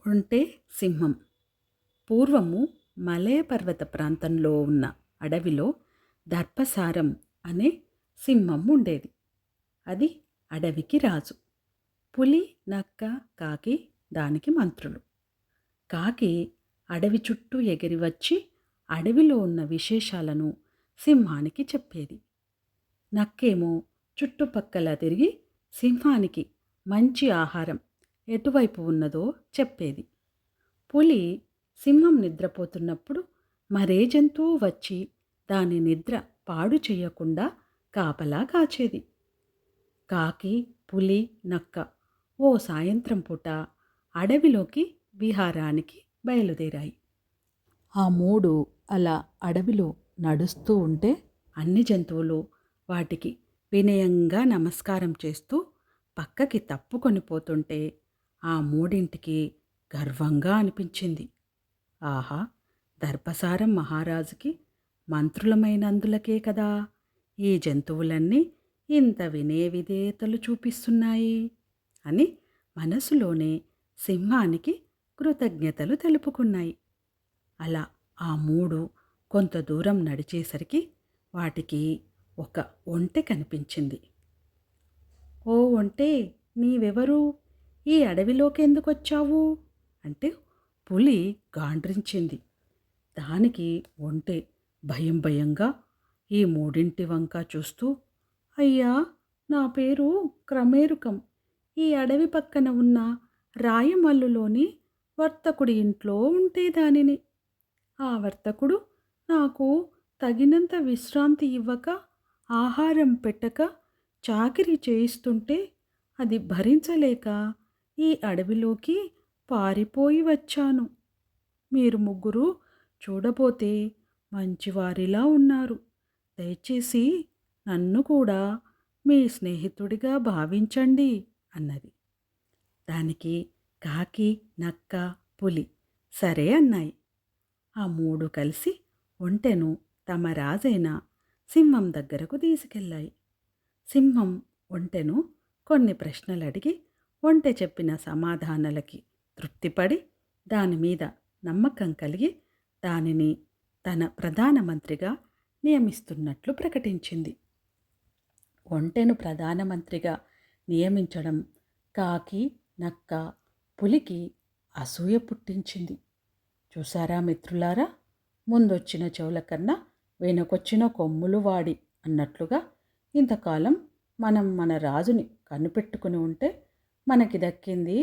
ఒంటె సింహం. పూర్వము మలయ పర్వత ప్రాంతంలో ఉన్న అడవిలో దర్పసారం అనే సింహం ఉండేది. అది అడవికి రాజు. పులి, నక్క, కాకి దానికి మంత్రులు. కాకి అడవి చుట్టూ ఎగిరి వచ్చి అడవిలో ఉన్న విశేషాలను సింహానికి చెప్పేది. నక్కేమో చుట్టుపక్కల తిరిగి సింహానికి మంచి ఆహారం ఎటువైపు ఉన్నదో చెప్పేది. పులి సింహం నిద్రపోతున్నప్పుడు మరే జంతువు వచ్చి దాని నిద్ర పాడు చేయకుండా కాపలా కాచేది. కాకి, పులి, నక్క ఓ సాయంత్రం పూట అడవిలోకి విహారానికి బయలుదేరాయి. ఆ మూడు అలా అడవిలో నడుస్తూ ఉంటే అన్ని జంతువులు వాటికి వినయంగా నమస్కారం చేస్తూ పక్కకి తప్పుకొని పోతుంటే ఆ మూడింటికి గర్వంగా అనిపించింది. ఆహా! దర్పసారం మహారాజుకి మంత్రులమైనందులకే కదా ఈ జంతువులన్నీ ఇంత వినయ విధేయతలు చూపిస్తున్నాయి అని మనసులోనే సింహానికి కృతజ్ఞతలు తెలుపుకున్నాయి. అలా ఆ మూడు కొంత దూరం నడిచేసరికి వాటికి ఒక ఒంటె కనిపించింది. ఓ ఒంటె, నీవెవరు? ఈ అడవిలోకెందుకొచ్చావు అంటే పులి గాండ్రించింది. దానికి ఒంటె భయం భయంగా ఈ మూడింటి వంక చూస్తూ, అయ్యా, నా పేరు క్రమేరుకం. ఈ అడవి పక్కన ఉన్న రాయమల్లులోని వర్తకుడి ఇంట్లో ఉంటే దానిని. ఆ వర్తకుడు నాకు తగినంత విశ్రాంతి ఇవ్వక, ఆహారం పెట్టక చాకిరీ చేయిస్తుంటే అది భరించలేక ఈ అడవిలోకి పారిపోయి వచ్చాను. మీరు ముగ్గురు చూడబోతే మంచివారిలా ఉన్నారు. దయచేసి నన్ను కూడా మీ స్నేహితుడిగా భావించండి అన్నది. దానికి కాకి, నక్క, పులి సరే అన్నాయి. ఆ మూడు కలిసి ఒంటెను తమ రాజైన సింహం దగ్గరకు తీసుకెళ్ళాయి. సింహం ఒంటెను కొన్ని ప్రశ్నలు అడిగి ఒంటె చెప్పిన సమాధానాలకి తృప్తిపడి దాని మీద నమ్మకం కలిగి దానిని తన ప్రధానమంత్రిగా నియమిస్తున్నట్లు ప్రకటించింది. ఒంటెను ప్రధానమంత్రిగా నియమించడం కాకి, నక్క, పులికి అసూయ పుట్టించింది. చూసారా మిత్రులారా, ముందొచ్చిన చెవుల కన్నా వెనకొచ్చిన కొమ్ములు వాడి అన్నట్లుగా ఇంతకాలం మనం మన రాజుని కనిపెట్టుకుని ఉంటే మనకి దక్కింది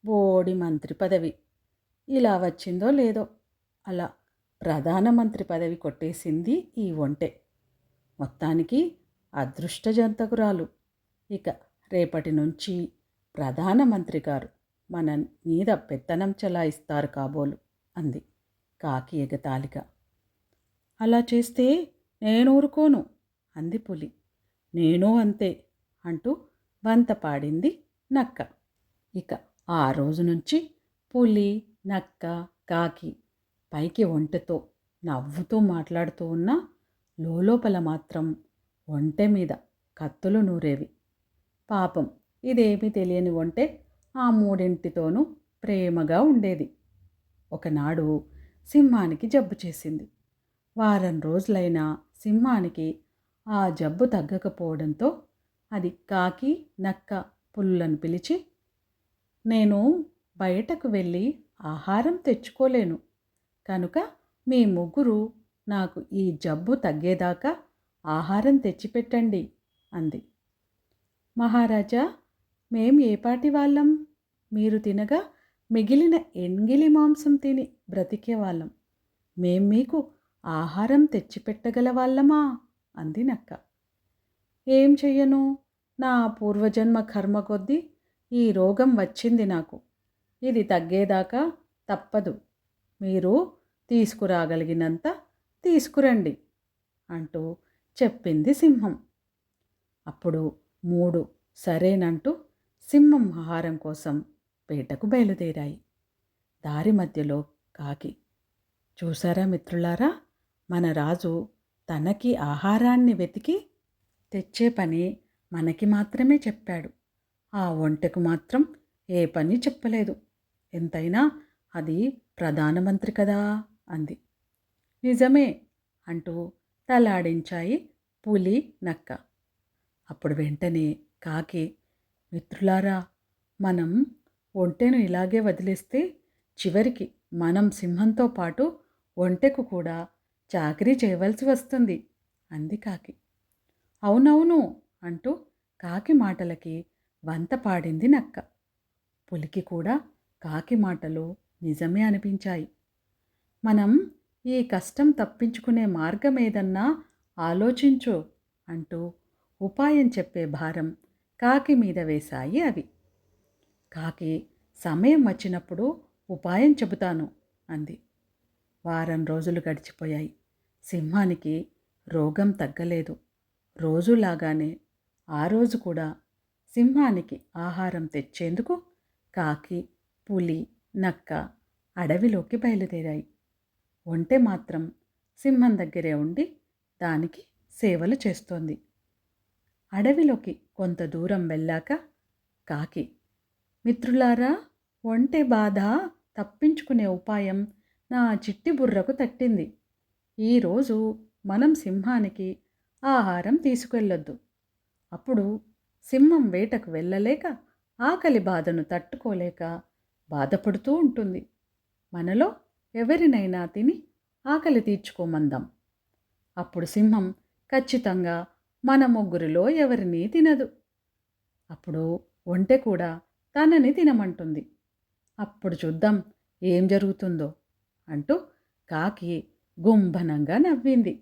బోడి మంత్రి పదవి. ఇలా వచ్చిందో లేదో అలా ప్రధానమంత్రి పదవి కొట్టేసింది ఈ ఒంటె. మొత్తానికి అదృష్ట జంతకురాలు. ఇక రేపటి నుంచి ప్రధానమంత్రి గారు మన మీద పెత్తనం చెలాయిస్తారు కాబోలు అంది కాకి ఎగతాళిగా. అలా చేస్తే నేను ఊరుకోను అంది పులి. నేనూ అంతే అంటూ వంత పాడింది నక్క. ఇక ఆ రోజు నుంచి పులి, నక్క, కాకి పైకి ఒంటెతో నవ్వుతూ మాట్లాడుతూ ఉన్నా లోపల మాత్రం ఒంటె మీద కత్తులు నూరేవి. పాపం ఇదేమీ తెలియని ఒంటె ఆ మూడింటితోనూ ప్రేమగా ఉండేది. ఒకనాడు సింహానికి జబ్బు చేసింది. వారం రోజులైనా సింహానికి ఆ జబ్బు తగ్గకపోవడంతో అది కాకి, నక్క, పులులను పిలిచి, నేను బయటకు వెళ్ళి ఆహారం తెచ్చుకోలేను కనుక మీ ముగ్గురు నాకు ఈ జబ్బు తగ్గేదాకా ఆహారం తెచ్చిపెట్టండి అంది. మహారాజా, మేం ఏపాటి వాళ్ళం? మీరు తినగా మిగిలిన ఎంగిలి మాంసం తిని బ్రతికే వాళ్ళం. మేం మీకు ఆహారం తెచ్చిపెట్టగల వాళ్ళమా అంది నక్క. ఏం చెయ్యను, నా పూర్వజన్మ కర్మ కొద్దీ ఈ రోగం వచ్చింది నాకు. ఇది తగ్గేదాకా తప్పదు. మీరు తీసుకురాగలిగినంత తీసుకురండి అంటూ చెప్పింది సింహం. అప్పుడు మూడు సరేనంటూ సింహం ఆహారం కోసం వేటకు బయలుదేరాయి. దారి మధ్యలో కాకి, చూసారా మిత్రులారా, మన రాజు తనకి ఆహారాన్ని వెతికి తెచ్చే పని మనకి మాత్రమే చెప్పాడు. ఆ ఒంటెకు మాత్రం ఏ పని చెప్పలేదు. ఎంతైనా అది ప్రధానమంత్రి కదా అంది. నిజమే అంటూ తలాడించాయి పులి, నక్క. అప్పుడు వెంటనే కాకి, మిత్రులారా, మనం ఒంటెను ఇలాగే వదిలేస్తే చివరికి మనం సింహంతో పాటు ఒంటెకు కూడా చాకరీ చేయవలసి వస్తుంది అంది కాకి. అవునవును అంటూ కాకి మాటలకి వంత పాడింది నక్క. పులికి కూడా కాకి మాటలు నిజమే అనిపించాయి. మనం ఈ కష్టం తప్పించుకునే మార్గం ఏదన్నా ఆలోచించు అంటూ ఉపాయం చెప్పే భారం కాకి మీద వేశాయి అవి. కాకి సమయం వచ్చినప్పుడు ఉపాయం చెబుతాను అంది. వారం రోజులు గడిచిపోయాయి. సింహానికి రోగం తగ్గలేదు. రోజులాగానే ఆ రోజు కూడా సింహానికి ఆహారం తెచ్చేందుకు కాకి, పులి, నక్క అడవిలోకి బయలుదేరాయి. ఒంటె మాత్రం సింహం దగ్గరే ఉండి దానికి సేవలు చేస్తోంది. అడవిలోకి కొంత దూరం వెళ్ళాక కాకి, మిత్రులారా, ఒంటె బాధ తప్పించుకునే ఉపాయం నా చిట్టి బుర్రకు తట్టింది. ఈరోజు మనం సింహానికి ఆహారం తీసుకెళ్ళొద్దు. అప్పుడు సింహం వేటకు వెళ్ళలేక ఆకలి బాధను తట్టుకోలేక బాధపడుతూ ఉంటుంది. మనలో ఎవరినైనా తిని ఆకలి తీర్చుకోమందాం. అప్పుడు సింహం ఖచ్చితంగా మన ముగ్గురిలో ఎవరినీ తినదు. అప్పుడు ఒంటె కూడా తనని తినమంటుంది. అప్పుడు చూద్దాం ఏం జరుగుతుందో అంటూ కాకి గుంభనంగా నవ్వింది.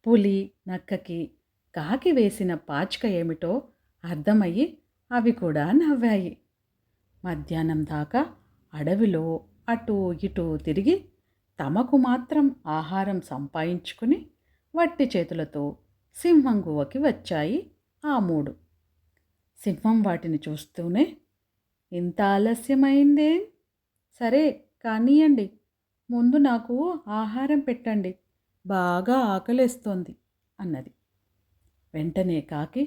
పులి, నక్కకి కాకి వేసిన పాచిక ఏమిటో అర్థమయ్యి అవి కూడా నవ్వాయి. మధ్యాహ్నం దాకా అడవిలో అటూ ఇటూ తిరిగి తమకు మాత్రం ఆహారం సంపాదించుకుని వట్టి చేతులతో సింహం గువ్వకి వచ్చాయి ఆ మూడు. సింహం వాటిని చూస్తూనే, ఇంత ఆలస్యమైందేం? సరే కానియండి, ముందు నాకు ఆహారం పెట్టండి, బాగా ఆకలేస్తోంది అన్నది. వెంటనే కాకి,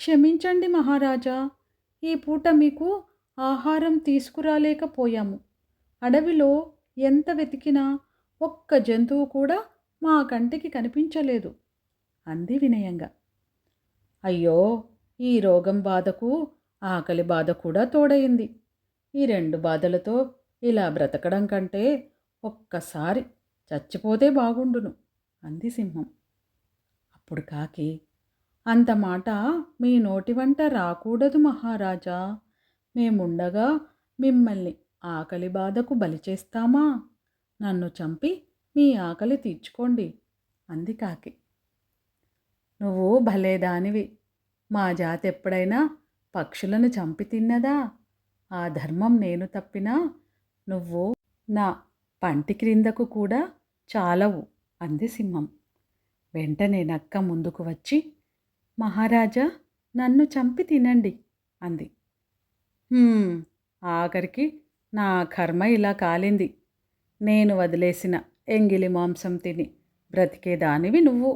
క్షమించండి మహారాజా, ఈ పూట మీకు ఆహారం తీసుకురాలేకపోయాము. అడవిలో ఎంత వెతికినా ఒక్క జంతువు కూడా మా కంటికి కనిపించలేదు అంది వినయంగా. అయ్యో, ఈ రోగం బాధకు ఆకలి బాధ కూడా తోడయింది. ఈ రెండు బాధలతో ఇలా బ్రతకడం కంటే ఒక్కసారి చచ్చిపోతే బాగుండును అంది సింహం. అప్పుడు కాకి, అంత మాట మీ నోటి వంట రాకూడదు మహారాజా. మేముండగా మిమ్మల్ని ఆకలి బాధకు బలి చేస్తామా? నన్ను చంపి మీ ఆకలి తీర్చుకోండి అంది కాకి. నువ్వు భలేదానివి. మా జాతి ఎప్పుడైనా పక్షులను చంపి తిన్నదా? ఆ ధర్మం నేను తప్పినా నువ్వు నా పంటి క్రిందకు కూడా చాలవు అంది సింహం. వెంటనే నక్క ముందుకు వచ్చి, మహారాజా, నన్ను చంపి తినండి అంది. ఆఖరికి నా కర్మ ఇలా కాలింది. నేను వదిలేసిన ఎంగిలి మాంసం తిని బ్రతికేదానివి నువ్వు.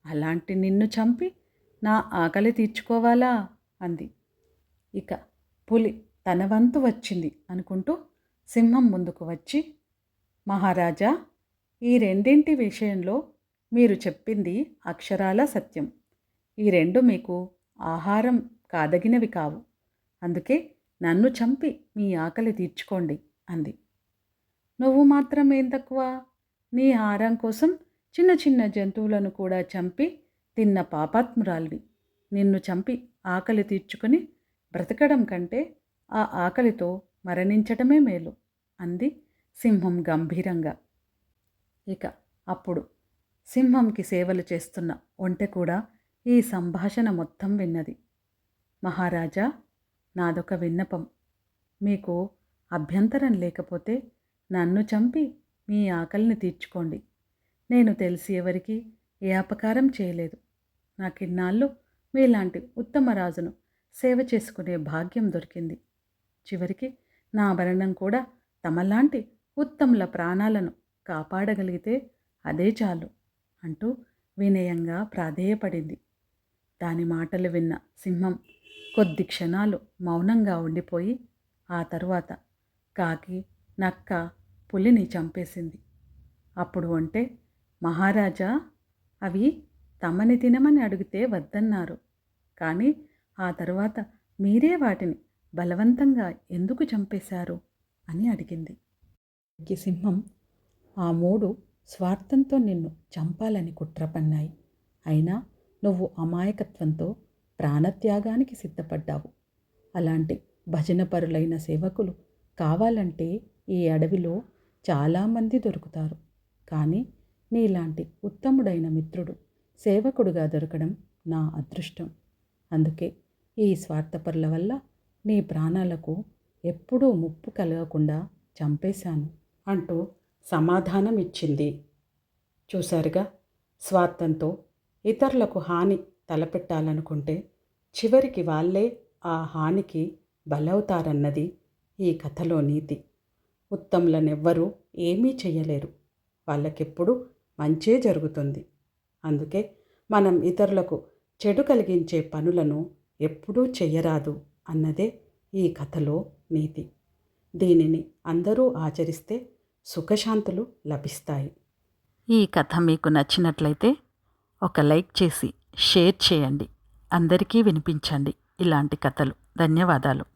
అలాంటి నిన్ను చంపి నా ఆకలి తీర్చుకోవాలా అంది. ఇక పులి తన వంతు వచ్చింది అనుకుంటూ సింహం ముందుకు వచ్చి, మహారాజా, ఈ రెండింటి విషయంలో మీరు చెప్పింది అక్షరాల సత్యం. ఈ రెండు మీకు ఆహారం కాదగినవి కావు. అందుకే నన్ను చంపి మీ ఆకలి తీర్చుకోండి అంది. నువ్వు మాత్రం ఏం తక్కువ? నీ ఆహారం కోసం చిన్న చిన్న జంతువులను కూడా చంపి తిన్న పాపాత్మురాల్వి. నిన్ను చంపి ఆకలి తీర్చుకుని బ్రతకడం కంటే ఆ ఆకలితో మరణించటమే మేలు అంది సింహం గంభీరంగా. ఇక అప్పుడు సింహంకి సేవలు చేస్తున్న ఒంటె కూడా ఈ సంభాషణ మొత్తం విన్నది. మహారాజా, నాదొక విన్నపం. మీకు అభ్యంతరం లేకపోతే నన్ను చంపి మీ ఆకలిని తీర్చుకోండి. నేను తెలిసి ఎవరికి ఏ అపకారం చేయలేదు. నాకిన్నాళ్ళు మీలాంటి ఉత్తమ రాజును సేవ చేసుకునే భాగ్యం దొరికింది. చివరికి నా మరణం కూడా తమలాంటి ఉత్తముల ప్రాణాలను కాపాడగలిగితే అదే చాలు అంటూ వినయంగా ప్రాధేయపడింది. దాని మాటలు విన్న సింహం కొద్ది క్షణాలు మౌనంగా ఉండిపోయి ఆ తరువాత కాకి, నక్క పులిని చంపేసింది. అప్పుడు అంటే మహారాజా అవి తమని తినమని అడిగితే వద్దన్నారు. కానీ ఆ తరువాత మీరే వాటిని బలవంతంగా ఎందుకు చంపేశారు అని అడిగింది. ఈ సింహం, ఆ మూడు స్వార్థంతో నిన్ను చంపాలని కుట్ర పన్నాయి. అయినా నువ్వు అమాయకత్వంతో ప్రాణత్యాగానికి సిద్ధపడ్డావు. అలాంటి భజనపరులైన సేవకులు కావాలంటే ఈ అడవిలో చాలామంది దొరుకుతారు. కానీ నీలాంటి ఉత్తముడైన మిత్రుడు సేవకుడుగా దొరకడం నా అదృష్టం. అందుకే ఈ స్వార్థపరుల వల్ల నీ ప్రాణాలకు ఎప్పుడూ ముప్పు కలగకుండా చంపేశాను అంటూ సమాధానం ఇచ్చింది. చూశారుగా, స్వార్థంతో ఇతరులకు హాని తలపెట్టాలనుకుంటే చివరికి వాళ్ళే ఆ హానికి బలవుతారన్నది ఈ కథలో నీతి. ఉత్తములనెవ్వరూ ఏమీ చెయ్యలేరు. వాళ్ళకెప్పుడు మంచే జరుగుతుంది. అందుకే మనం ఇతరులకు చెడు కలిగించే పనులను ఎప్పుడూ చెయ్యరాదు అన్నదే ఈ కథలో నీతి. దీనిని అందరూ ఆచరిస్తే సుఖశాంతులు లభిస్తాయి. ఈ కథ మీకు నచ్చినట్లయితే ఒక లైక్ చేసి షేర్ చేయండి. అందరికీ వినిపించండి ఇలాంటి కథలు. ధన్యవాదాలు.